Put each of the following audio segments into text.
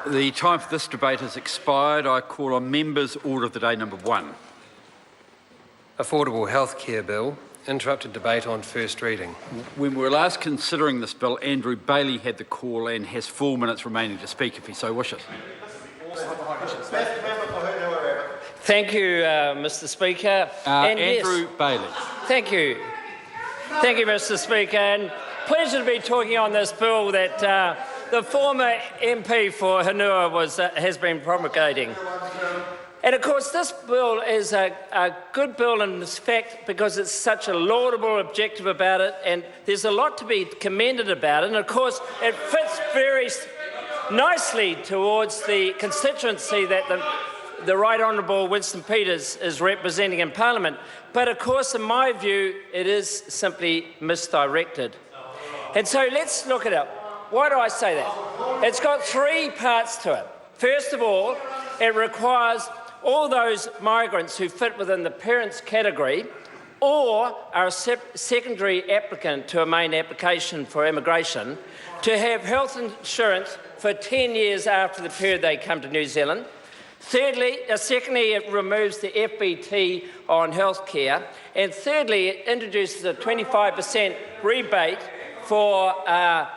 The time for this debate has expired. I call on members order of the day number 1. Affordable Healthcare Bill. Interrupted debate on first reading. When we were last considering this bill, Andrew Bailey had the call and has 4 minutes remaining to speak if he so wishes. Thank you, Mr. Speaker. Andrew Bailey. Thank you. Thank you, Mr. Speaker. And pleasure to be talking on this bill that the former MP for Hanua has been promulgating. And of course, this bill is a good bill in fact because it's such a laudable objective about it, and there's a lot to be commended about it. And of course, it fits very nicely towards the constituency that the Right Honourable Winston Peters is representing in Parliament. But of course, in my view, it is simply misdirected. And so let's look at it. Why do I say that? It's got 3 parts to it. First of all, it requires all those migrants who fit within the parents category or are a secondary applicant to a main application for immigration to have health insurance for 10 years after the period they come to New Zealand. Secondly, it removes the FBT on healthcare. And thirdly, it introduces a 25% rebate for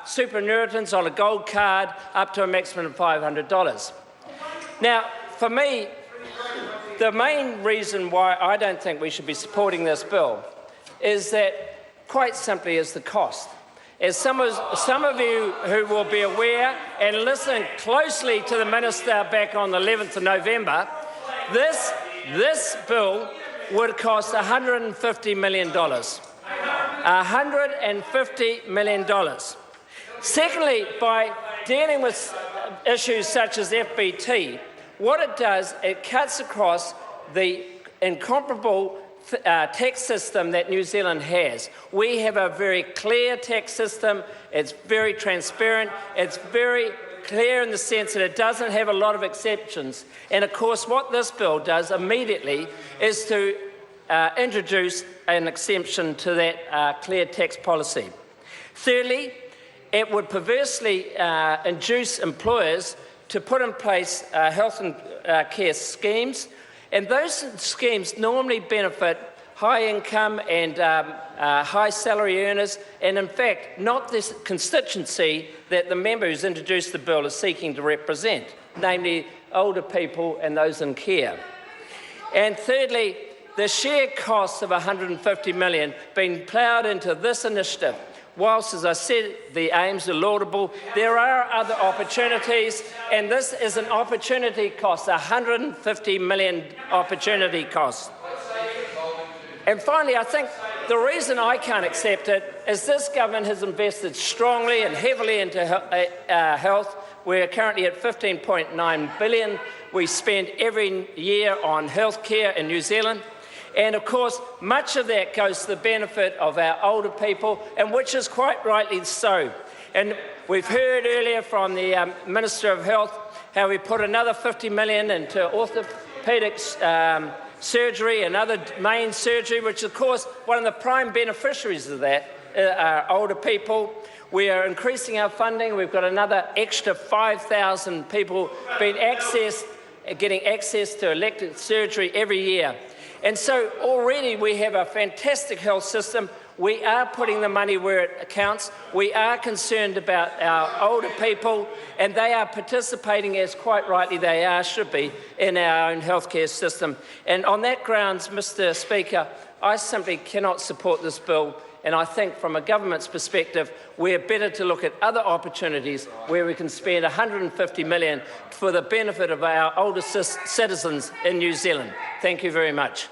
superannuitants on a gold card up to a maximum of $500. Now, for me, the main reason why I don't think we should be supporting this bill is that, quite simply, is the cost. As some of you who will be aware and listen closely to the Minister back on the 11th of November, this bill would cost $150 million. $150 million. Secondly, by dealing with issues such as FBT, what it does, it cuts across the incomparable tax system that New Zealand has. We have a very clear tax system. It's very transparent. It's very clear in the sense that it doesn't have a lot of exceptions. And of course, what this bill does immediately is to introduce an exemption to that clear tax policy. Thirdly, it would perversely induce employers to put in place health and care schemes, and those schemes normally benefit high income and high salary earners, and in fact not this constituency that the member who's introduced the bill is seeking to represent, namely older people and those in care. And thirdly, the sheer costs of $150 million being ploughed into this initiative. Whilst, as I said, the aims are laudable, there are other opportunities, and this is an opportunity cost, $150 million opportunity cost. And finally, I think the reason I can't accept it is this government has invested strongly and heavily into health. We're currently at $15.9 billion we spend every year on healthcare in New Zealand. And of course, much of that goes to the benefit of our older people, and which is quite rightly so. And we've heard earlier from the Minister of Health how we put another $50 million into orthopaedic surgery and other main surgery, which of course one of the prime beneficiaries of that are older people. We are increasing our funding. We've got another extra 5,000 people getting access to elective surgery every year. And so already we have a fantastic health system. We are putting the money where it counts. We are concerned about our older people, and they are participating, as quite rightly they should be, in our own healthcare system. And on that grounds, Mr. Speaker, I simply cannot support this bill. And I think from a government's perspective, we're better to look at other opportunities where we can spend $150 million for the benefit of our older citizens in New Zealand. Thank you very much.